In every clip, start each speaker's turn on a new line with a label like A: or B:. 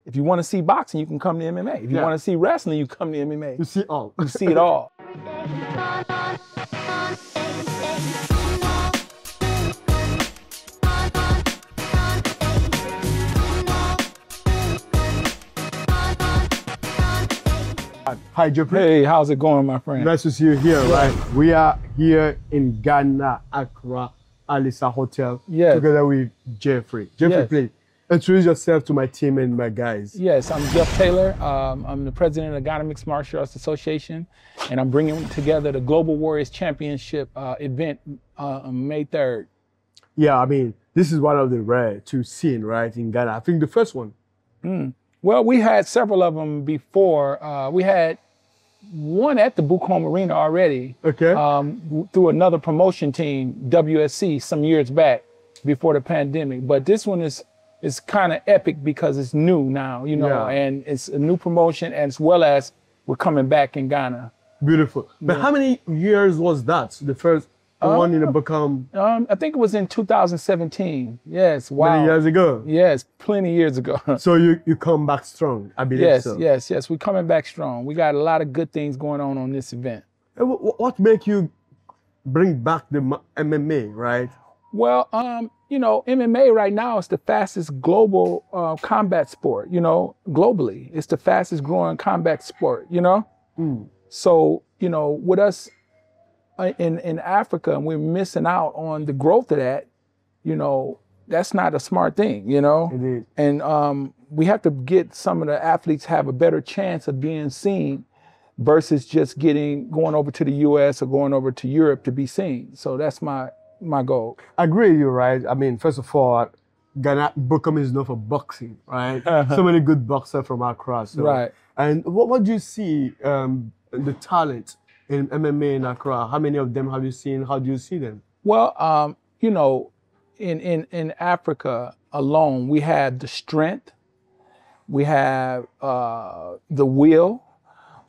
A: If you want to see boxing, you can come to MMA. If you want to see wrestling, you come to MMA.
B: You see all.
A: You see it all.
B: Hi, Jeffrey.
A: Hey, how's it going, my friend?
B: Nice to see you here, right? We are here in Ghana, Accra, Alisa Hotel, together with Jeffrey. Jeffrey, please introduce yourself to my team and my guys.
A: Yes, I'm Jeff Taylor. I'm the president of the Ghana Mixed Martial Arts Association, and I'm bringing together the Global Warriors Championship event on May 3rd.
B: Yeah, I mean, this is one of the rare to see, right, in Ghana. I think the first one.
A: Well, we had several of them before. We had one at the Bukom Arena already.
B: Okay.
A: Through another promotion team, WSC, some years back before the pandemic. But this one is kind of epic because it's new now, you know, and it's a new promotion, as well as we're coming back in Ghana.
B: Beautiful. But how many years was that? The first one in the Bukom?
A: I think it was in 2017. Yes. Wow.
B: Many years ago.
A: Yes, plenty years ago.
B: So you come back strong, I believe.
A: Yes. We're coming back strong. We got a lot of good things going on this event.
B: What make you bring back the MMA, right?
A: Well, you know, MMA right now is the fastest global combat sport, you know, globally. It's the fastest growing combat sport, you know? So, you know, with us in Africa, and we're missing out on the growth of that, you know, that's not a smart thing, you know?
B: Indeed.
A: And we have to get some of the athletes have a better chance of being seen versus just going over to the US or going over to Europe to be seen. So that's my goal.
B: I agree with you, right? I mean, first of all, Ghana, Bukom is known for boxing, right? So many good boxers from Accra. So.
A: Right.
B: And what do you see, the talent in MMA in Accra? How many of them have you seen? How do you see them?
A: Well, you know, in Africa alone, we have the strength, we have the will,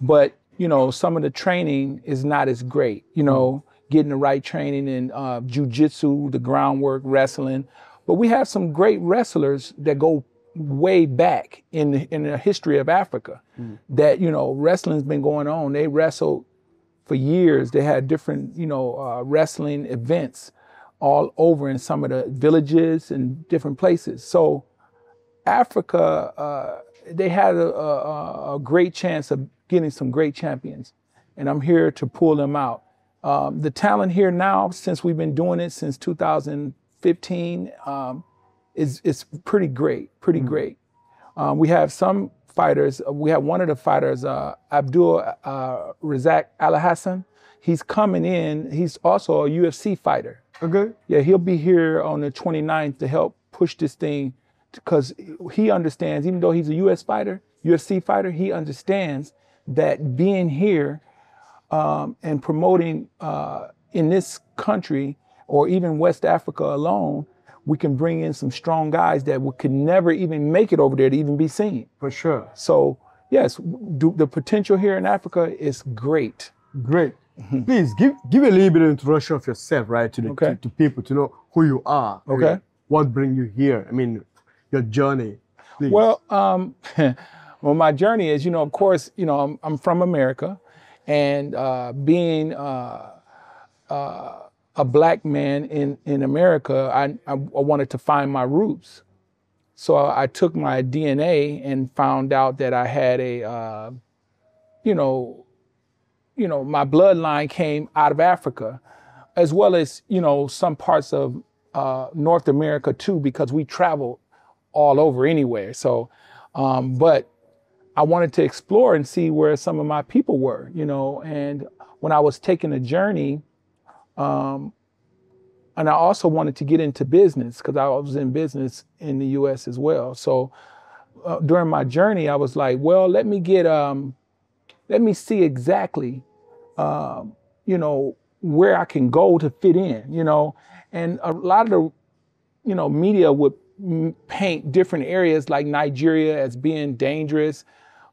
A: but, you know, some of the training is not as great, you know, getting the right training in jiu-jitsu, the groundwork, wrestling. But we have some great wrestlers that go way back in the history of Africa that, you know, wrestling's been going on. They wrestled for years. They had different, you know, wrestling events all over in some of the villages and different places. So Africa, they had a great chance of getting some great champions, and I'm here to pull them out. The talent here now, since we've been doing it since 2015, is pretty great, great. We have some fighters. We have one of the fighters, Abdul Razak Al-Hassan. He's coming in. He's also a UFC fighter.
B: Okay.
A: Yeah, he'll be here on the 29th to help push this thing, because he understands, even though he's a UFC fighter, he understands that being here and promoting in this country or even West Africa alone, we can bring in some strong guys that could never even make it over there to even be seen.
B: For sure.
A: So yes, the potential here in Africa is great.
B: Great. Please give a little bit of introduction of yourself, right, to to people to know who you are.
A: Okay.
B: What brings you here? I mean, your journey. Please.
A: Well, well, my journey is, you know, of course, you know, I'm from America, and being a black man in America, I wanted to find my roots. So I took my DNA and found out that I had a, you know, my bloodline came out of Africa, as well as, you know, some parts of North America too, because we traveled all over anywhere. So, but I wanted to explore and see where some of my people were, you know, and when I was taking a journey, and I also wanted to get into business because I was in business in the US as well. So during my journey, I was like, well, let me see exactly, you know, where I can go to fit in, you know, and a lot of the, you know, media would paint different areas like Nigeria as being dangerous,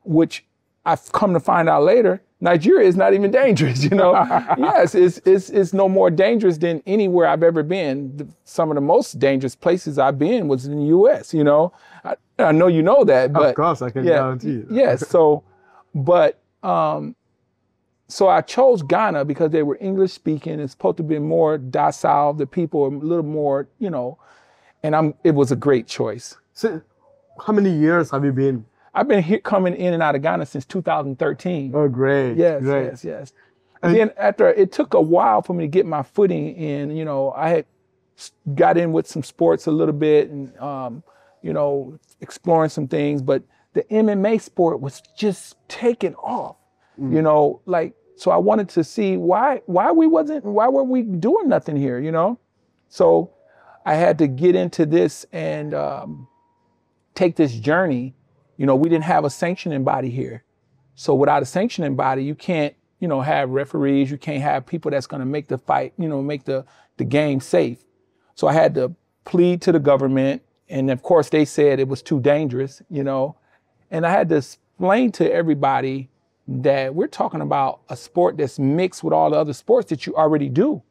A: which I've come to find out later, Nigeria is not even dangerous, you know. Yes, it's no more dangerous than anywhere I've ever been. Some of the most dangerous places I've been was in the U.S., you know. I know you know that, but
B: of course I can guarantee you.
A: Yes, so I chose Ghana because they were English speaking. It's supposed to be more docile. The people are a little more, you know, and it was a great choice.
B: So, how many years have you been?
A: I've been coming in and out of Ghana since 2013.
B: Oh, great.
A: Yes,
B: great.
A: yes. And then after, it took a while for me to get my footing in, you know, I had got in with some sports a little bit and, you know, exploring some things, but the MMA sport was just taking off, you know, like, so I wanted to see why were we doing nothing here, you know? So I had to get into this and take this journey. You know, we didn't have a sanctioning body here. So without a sanctioning body, you can't, you know, have referees, you can't have people that's gonna make the fight, you know, make the game safe. So I had to plead to the government, and of course they said it was too dangerous, you know, and I had to explain to everybody that we're talking about a sport that's mixed with all the other sports that you already do.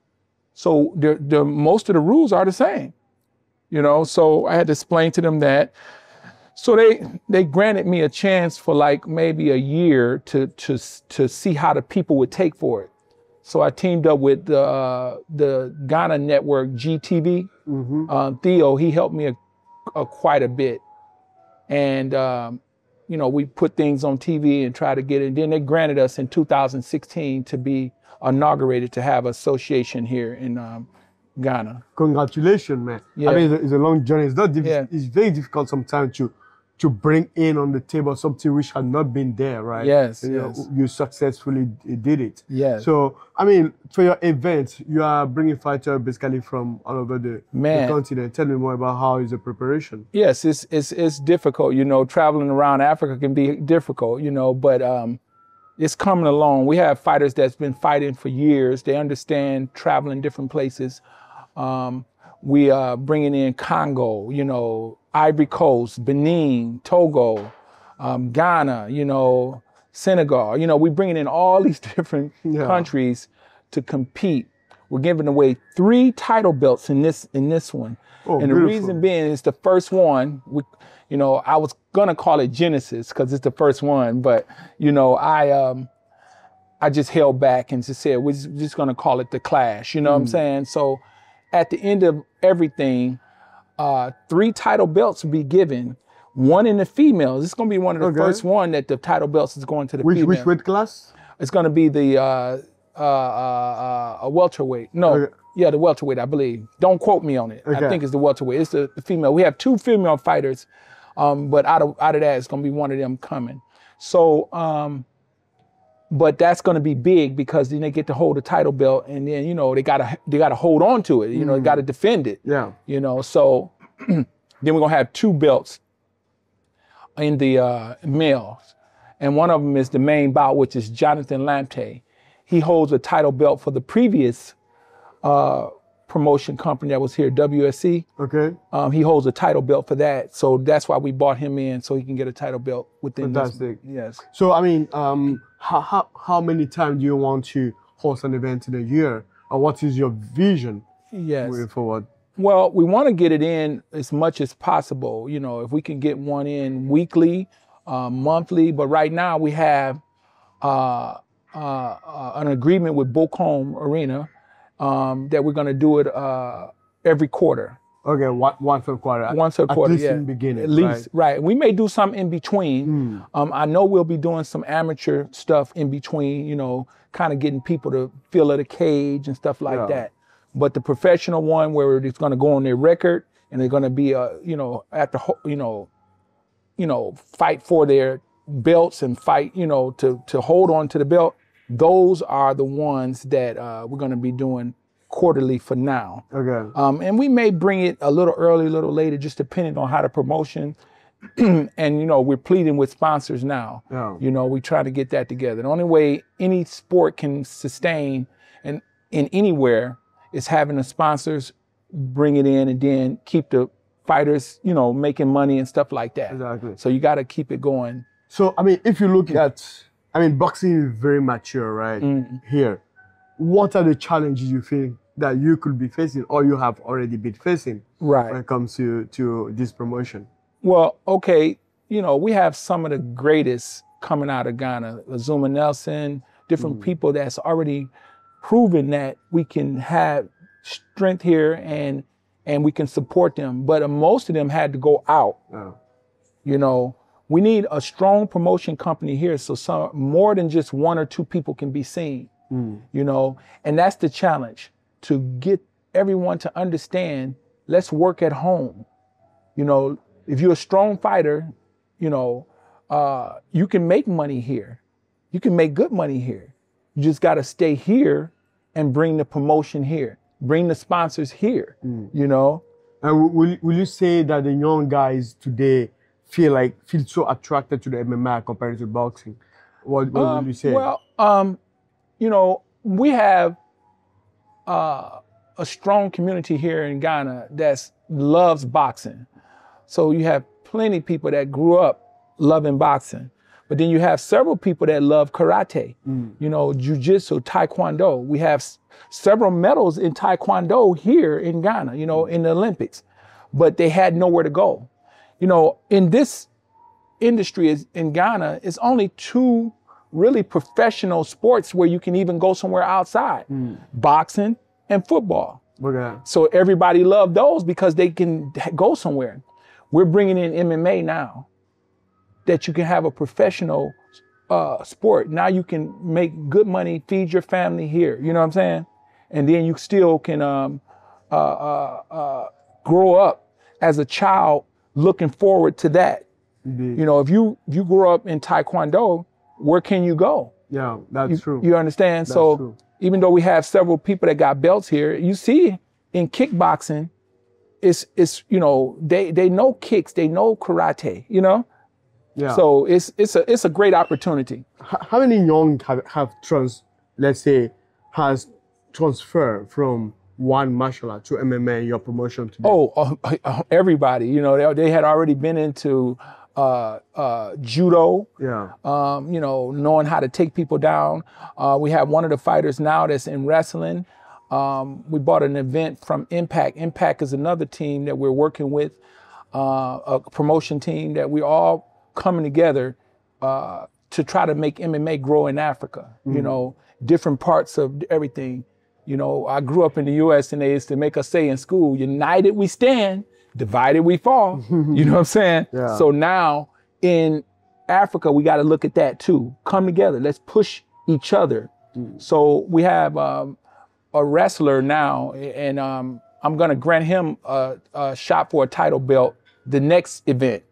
A: So most of the rules are the same, you know, so I had to explain to them that. So they granted me a chance for like maybe a year to see how the people would take for it. So I teamed up with the Ghana network GTV. Theo, he helped me quite a bit, and you know, we put things on TV and try to get it. And then they granted us in 2016 to be inaugurated to have association here in Ghana.
B: Congratulations, man. Yeah. I mean, it's a long journey. It's not it's very difficult sometimes to bring in on the table something which had not been there, right?
A: Yes,
B: You successfully did it.
A: Yes.
B: So, I mean, for your event, you are bringing fighters basically from all over the continent. Tell me more about how is the preparation?
A: Yes, it's difficult. You know, traveling around Africa can be difficult, you know, but it's coming along. We have fighters that's been fighting for years. They understand traveling different places. We are bringing in Congo, you know, Ivory Coast, Benin, Togo, Ghana, you know, Senegal. You know, we're bringing in all these different countries to compete. We're giving away 3 title belts in this one.
B: Oh,
A: and the reason being is the first one, you know, I was gonna call it Genesis because it's the first one, but you know, I just held back and just said we're just gonna call it the Clash. You know what I'm saying? So at the end of everything, 3 title belts will be given. One in the females. It's going to be one of the first one that the title belts is going to the female.
B: Which weight class?
A: It's going to be the a welterweight. No, yeah, the welterweight, I believe. Don't quote me on it. I think it's the welterweight. It's the female. We have 2 female fighters, but out of that, it's going to be one of them coming. So, but that's going to be big because then they get to hold the title belt, and then, you know, they gotta hold on to it. You know, they got to defend it. Yeah. You know, so then we're gonna have 2 belts in the males, and one of them is the main bout, which is Jonathan Lamptey. He holds a title belt for the previous promotion company that was here, WSC. Okay. He holds a title belt for that, so that's why we bought him in, so he can get a title belt within. Fantastic. Yes.
B: So I mean, how many times do you want to host an event in a year, or what is your vision moving forward?
A: Well, we want to get it in as much as possible. You know, if we can get one in weekly, monthly, but right now we have an agreement with Bocom Arena that we're going to do it every quarter.
B: Okay, once a quarter.
A: Once a quarter,
B: at least in the beginning.
A: At least, right. We may do some in between. I know we'll be doing some amateur stuff in between, you know, kind of getting people to feel of the cage and stuff like that. But the professional one where it's going to go on their record and they're going to be, you know, fight for their belts and fight, you know, to hold on to the belt. Those are the ones that we're going to be doing quarterly for now. Okay. And we may bring it a little early, a little later, just depending on how the promotion. And, you know, we're pleading with sponsors now. You know, we try to get that together. The only way any sport can sustain and in anywhere is having the sponsors bring it in and then keep the fighters, you know, making money and stuff like that. Exactly. So you got to keep it going.
B: So, I mean, if you look at I mean, boxing is very mature, right? Here. What are the challenges you think that you could be facing or you have already been facing when it comes to this promotion?
A: Well, okay, you know, we have some of the greatest coming out of Ghana, Azuma Nelson, different people that's already proven that we can have strength here and we can support them. But most of them had to go out. You know, we need a strong promotion company here so some more than just one or two people can be seen. You know, and that's the challenge, to get everyone to understand, let's work at home. You know, if you're a strong fighter, you know, you can make money here. You can make good money here. You just got to stay here and bring the promotion here, bring the sponsors here, you know.
B: And will you say that the young guys today feel so attracted to the MMA compared to boxing? What will you say?
A: Well, you know, we have a strong community here in Ghana that loves boxing. So you have plenty of people that grew up loving boxing. But then you have several people that love karate, you know, jiu-jitsu, taekwondo. We have several medals in taekwondo here in Ghana, you know, in the Olympics. But they had nowhere to go. You know, in this industry in Ghana, it's only two really professional sports where you can even go somewhere outside, boxing and football. So everybody loved those because they can go somewhere. We're bringing in MMA now, that you can have a professional sport. Now you can make good money, feed your family here, you know what I'm saying? And then you still can grow up as a child looking forward to that. You know, if you grow up in Taekwondo, where can you go?
B: Yeah, that's true.
A: You understand? So true. Even though we have several people that got belts here, you see in kickboxing, it's you know, they know kicks, they know karate, you know? Yeah. So it's a great opportunity.
B: How many young has transferred from one martial art to MMA in your promotion today?
A: Everybody. You know, they had already been into judo, you know, knowing how to take people down. We have one of the fighters now that's in wrestling. We bought an event from Impact. Impact is another team that we're working with, a promotion team that we all coming together to try to make MMA grow in Africa. You know, different parts of everything. You know, I grew up in the U.S. and they used to make us say in school, united we stand, divided we fall. You know what I'm saying? Yeah. So now in Africa, we got to look at that too. Come together, let's push each other. So we have a wrestler now, and I'm gonna grant him a shot for a title belt the next event.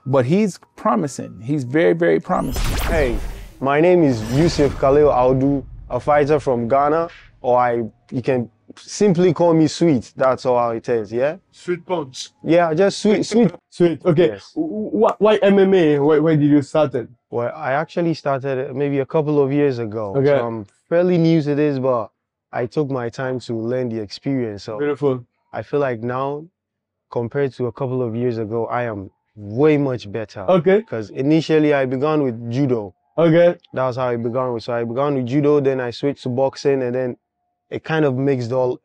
A: But he's promising. He's very, very promising.
C: Hey, my name is Yusuf Khali. I'll do a fighter from Ghana, or you can simply call me Sweet. That's all it is, yeah?
B: Sweet Punch.
C: Yeah, just sweet.
B: Sweet, okay. Yes. Why MMA? When did you start it?
C: Well, I actually started maybe a couple of years ago. Okay. So I'm fairly new to this, but I took my time to learn the experience. So
B: beautiful.
C: I feel like now, compared to a couple of years ago, I am way much better.
B: Okay.
C: Because initially I began with judo.
B: Okay.
C: That was how I began with. So I began with judo, then I switched to boxing, and then it kind of mixed all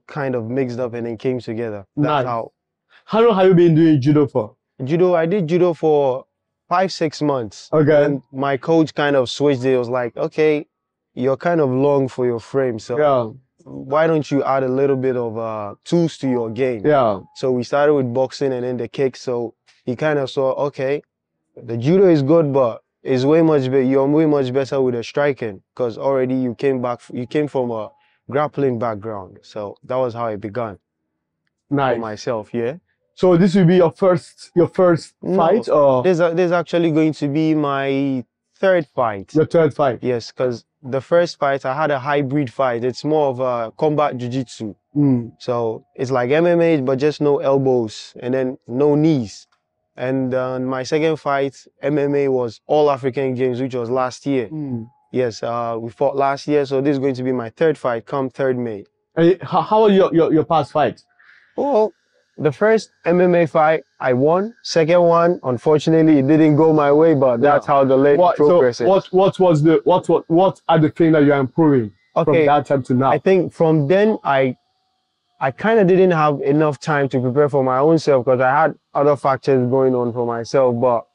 C: kind of mixed up and then came together. That's
B: nice. How long have you been doing judo for?
C: Judo, I did judo for 5-6 months.
B: Okay.
C: And my coach kind of switched it. It was like, okay, you're kind of long for your frame, so why don't you add a little bit of tools to your game?
B: Yeah.
C: So we started with boxing and then the kick. So he kind of saw, okay, the judo is good, but it's way much better. You're way much better with the striking because already you came from a grappling background. So that was how it began.
B: Nice.
C: For myself, yeah.
B: So this will be your first fight, or
C: this is actually going to be my third fight.
B: Your third fight?
C: Yes, because the first fight I had a hybrid fight. It's more of a combat jiu-jitsu. So it's like MMA, but just no elbows and then no knees. And my second fight, MMA, was All African Games, which was last year. Yes, we fought last year, so this is going to be my third fight come 3rd May.
B: How are your past fights?
C: Well, the first MMA fight I won. Second one, unfortunately, it didn't go my way, but that's how the progress is.
B: What are the things that you're improving from that time to now?
C: I think from then I kind of didn't have enough time to prepare for my own self because I had other factors going on for myself. But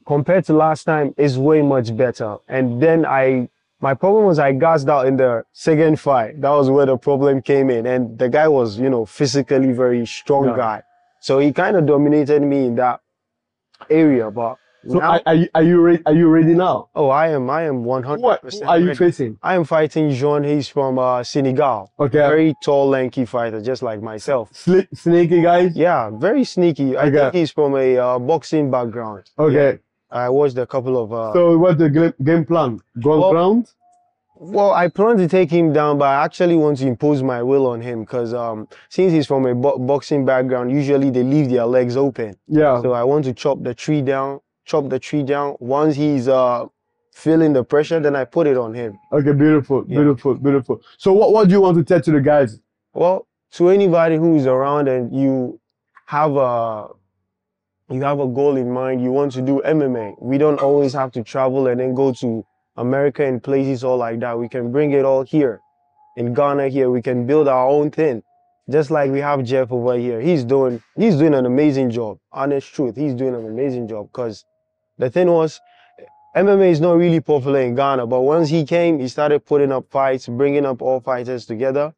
C: compared to last time, it's way much better. And then my problem was I gassed out in the second fight. That was where the problem came in. And the guy was, you know, physically very strong guy. So he kind of dominated me in that area. But
B: so now, are you ready now?
C: Oh, I am 100%.
B: Who are you facing?
C: I am fighting Jean. He's from Senegal. Okay. Very tall, lanky fighter, just like myself.
B: Sneaky guy?
C: Yeah, very sneaky. I think he's from a boxing background.
B: Okay.
C: Yeah. I watched a couple of...
B: So what's the game plan? Ground?
C: Well, I plan to take him down, but I actually want to impose my will on him because since he's from a boxing background, usually they leave their legs open.
B: Yeah.
C: So I want to chop the tree down. Once he's feeling the pressure, then I put it on him.
B: Okay, beautiful. So what do you want to tell to the guys?
C: Well, to anybody who's around and you have a goal in mind, you want to do MMA. We don't always have to travel and then go to America and places all like that. We can bring it all here in Ghana. Here we can build our own thing, just like we have Jeff over here. He's doing an amazing job. Honest truth, he's doing an amazing job. Because the thing was, MMA is not really popular in Ghana, but once he came, he started putting up fights, bringing up all fighters together.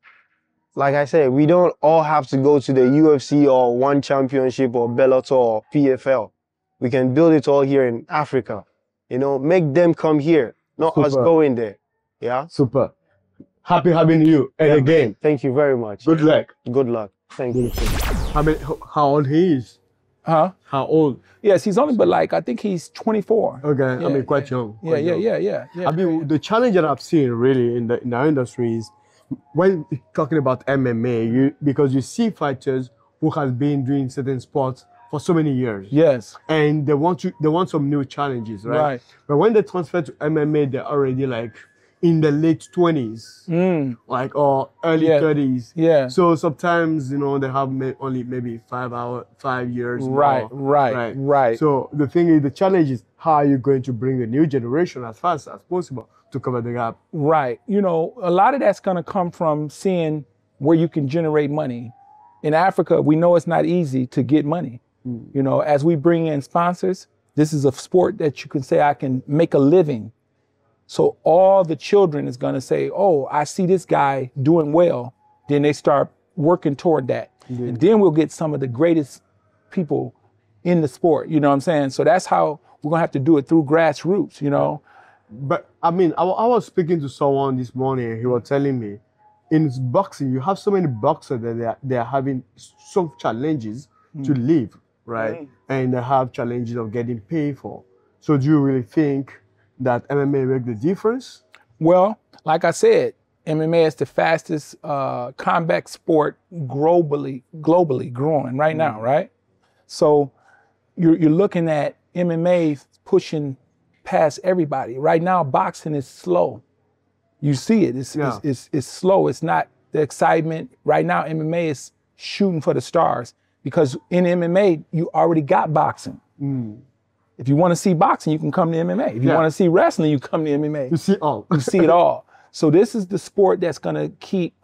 C: Like I said, we don't all have to go to the UFC or One Championship or Bellator or PFL. We can build it all here in Africa. You know, make them come here, not us going there. Yeah?
B: Super. Happy having you again.
C: Thank you very much.
B: Good luck.
C: Good luck. Thank you.
B: How old he is?
A: Huh?
B: How old?
A: Yes, he's only, but like, I think he's 24.
B: Okay, yeah, I mean, quite young.
A: Yeah.
B: I mean, the challenge that I've seen really in our industry is when talking about MMA, because you see fighters who have been doing certain sports for so many years.
A: Yes.
B: And they want some new challenges, right?
A: Right.
B: But when they transfer to MMA, they're already like in the late 20s, like or early 30s.
A: Yeah.
B: So sometimes, you know, they have only maybe 5 years.
A: Right.
B: So the thing is, the challenge is how are you going to bring the new generation as fast as possible to cover the gap?
A: Right. You know, a lot of that's going to come from seeing where you can generate money. In Africa, we know it's not easy to get money. You know, as we bring in sponsors, this is a sport that you can say I can make a living. So all the children is going to say, oh, I see this guy doing well. Then they start working toward that. And then we'll get some of the greatest people in the sport. You know what I'm saying? So that's how we're going to have to do it, through grassroots, you know.
B: But I mean, I was speaking to someone this morning and he was telling me in boxing, you have so many boxers that they are having some challenges to live, right? And they have challenges of getting paid for. So do you really think that MMA make the difference?
A: Well, like I said, MMA is the fastest combat sport globally growing right now, right? So you're looking at MMA pushing past everybody. Right now, boxing is slow. You see it. It's slow. It's not the excitement. Right now, MMA is shooting for the stars because in MMA, you already got boxing. If you want to see boxing, you can come to MMA. If you want to see wrestling, you come to MMA.
B: You see all.
A: You see it all. So this is the sport that's going to keep,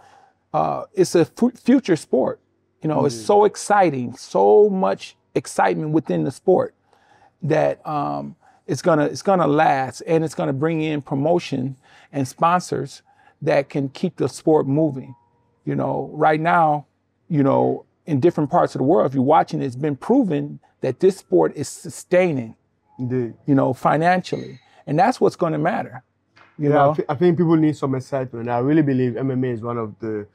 A: it's a future sport. You know, it's so exciting, so much excitement within the sport that it's gonna last, and it's gonna bring in promotion and sponsors that can keep the sport moving. You know, right now, you know, in different parts of the world, if you're watching, it's been proven that this sport is sustaining, you know, financially, and that's what's going to matter. You know,
B: I think people need some excitement. I really believe MMA is one of the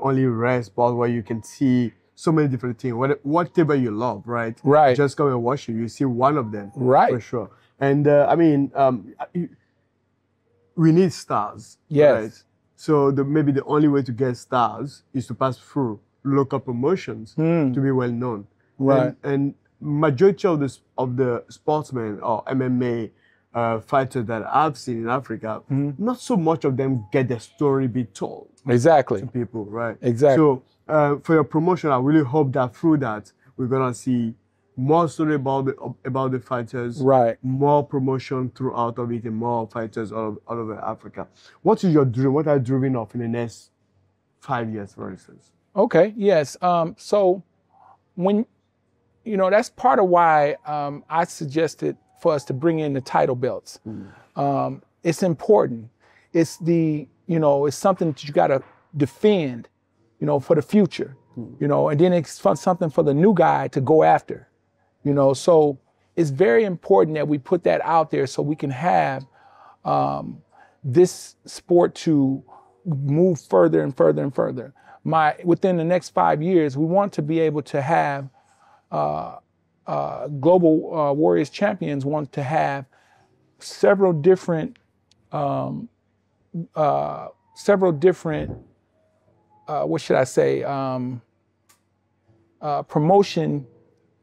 B: only rare sports where you can see so many different things. Whatever you love, right?
A: Right.
B: Just come and watch it. You see one of them,
A: right?
B: For sure. And I mean, we need stars.
A: Yes.
B: Right? So maybe the only way to get stars is to pass through local promotions to be well known.
A: Right.
B: And majority of the sportsmen or MMA fighters that I've seen in Africa, not so much of them get their story be told.
A: Exactly.
B: To people, right?
A: Exactly.
B: So for your promotion, I really hope that through that, we're going to see more story about the fighters,
A: Right.
B: more promotion throughout of it, and more fighters all over Africa. What is your dream? What are you dreaming of in the next 5 years, for instance?
A: Okay, yes. So when, that's part of why I suggested for us to bring in the title belts. It's important. It's it's something that you got to defend, for the future, and then it's something for the new guy to go after, so it's very important that we put that out there so we can have this sport to move further and further and further. Within the next 5 years, we want to be able to have Global Warriors Champions want to have several different what should I say, promotion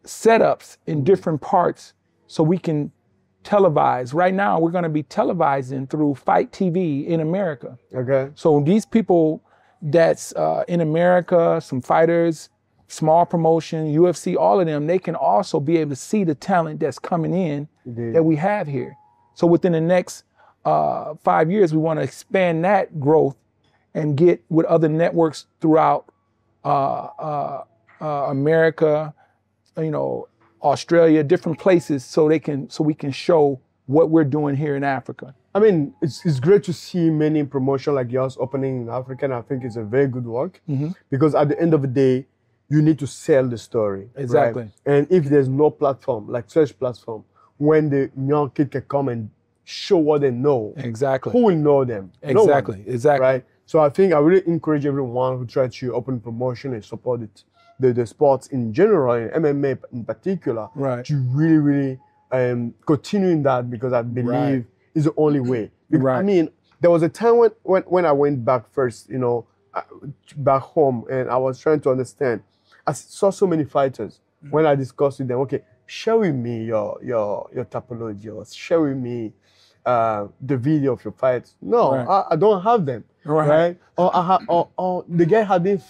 A: setups in different parts so we can televise. Right now, we're going to be televising through Fight TV in America.
B: Okay.
A: So these people that's in America, some fighters, small promotion, UFC, all of them, they can also be able to see the talent that's coming in that we have here. So within the next 5 years, we want to expand that growth and get with other networks throughout America, Australia, different places, so we can show what we're doing here in Africa.
B: I mean, it's great to see many promotion like yours opening in Africa, and I think it's a very good work because at the end of the day, you need to sell the story.
A: Exactly.
B: Right? And if there's no platform, like search platform, when the young kid can come and show what they know,
A: exactly,
B: who will know them?
A: Exactly,
B: no one,
A: exactly.
B: Right? So I think I really encourage everyone who tries to open promotion and support the sports in general, and MMA in particular,
A: right,
B: to really continue in that, because I believe it's the only way. Because,
A: right.
B: I mean, there was a time when I went back first, back home, and I was trying to understand. I saw so many fighters. When I discussed with them, okay, share with me your topology, or share with me the video of your fights. No,
A: right.
B: I don't have them. Right? Or the guy had been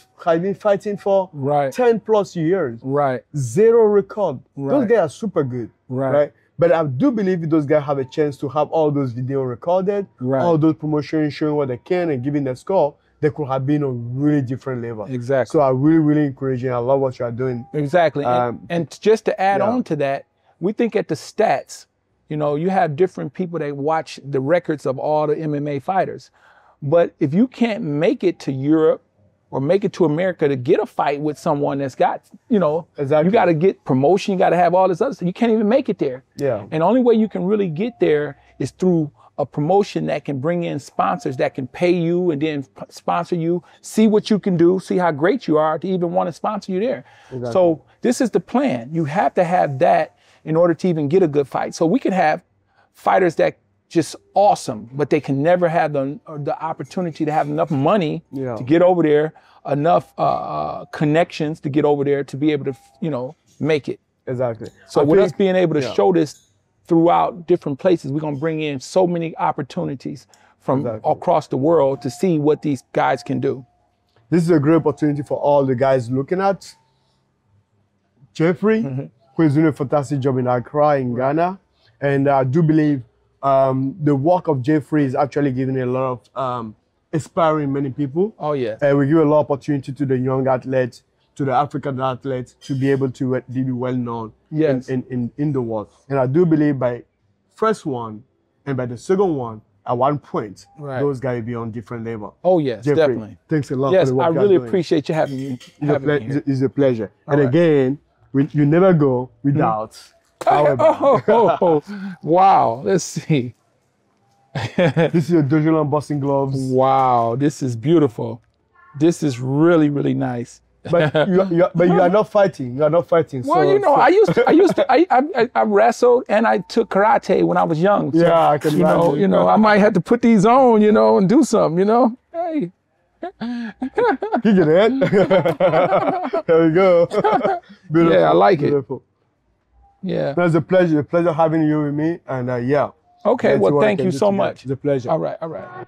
B: fighting for 10 plus years.
A: Right.
B: Zero record.
A: Right.
B: Those guys are super good. Right? But I do believe those guys have a chance to have all those videos recorded, all those promotions showing what they can and giving the score. They could have been on a really different level.
A: Exactly.
B: So I really encourage you. I love what you are doing.
A: Exactly. And just to add on to that, we think at the stats, you have different people that watch the records of all the MMA fighters. But if you can't make it to Europe or make it to America to get a fight with someone that's got,
B: exactly.
A: You got to get promotion, you got to have all this other stuff. You can't even make it there.
B: Yeah.
A: And the only way you can really get there is through a promotion that can bring in sponsors that can pay you and then sponsor you, see what you can do, see how great you are to even want to sponsor you there. Exactly. So this is the plan. You have to have that in order to even get a good fight. So we can have fighters that just awesome, but they can never have the opportunity to have enough money to get over there, enough connections to get over there to be able to, make it.
B: Exactly.
A: So with us being able to show this throughout different places, we're going to bring in so many opportunities from across the world to see what these guys can do.
B: This is a great opportunity for all the guys looking at Jeffrey, who is doing a fantastic job in Accra, in Ghana. And I do believe the work of Jeffrey is actually giving a lot of inspiring many people.
A: Oh, yeah.
B: And we give a lot of opportunity to the young athletes, to the African athletes, to be able to be well known in the world. And I do believe by first one and by the second one, at one point, those guys will be on different level.
A: Oh, yes,
B: Jeffrey,
A: definitely.
B: Thanks a lot
A: yes,
B: for the work
A: I really appreciate you having me.
B: It's a pleasure. And again, you never go without
A: wow, let's see.
B: This is your DojoLand boxing gloves.
A: Wow, this is beautiful. This is really, really nice.
B: But you are not fighting. You are not fighting.
A: Well, I wrestled and I took karate when I was young. So,
B: I can imagine.
A: I might have to put these on, and do something, Hey.
B: Kick it, Ed. There we go. Beautiful.
A: Yeah, I like
B: it.
A: Yeah.
B: It's a pleasure. Pleasure having you with me. And
A: Okay, well, thank you so much.
B: It's a pleasure.
A: All right.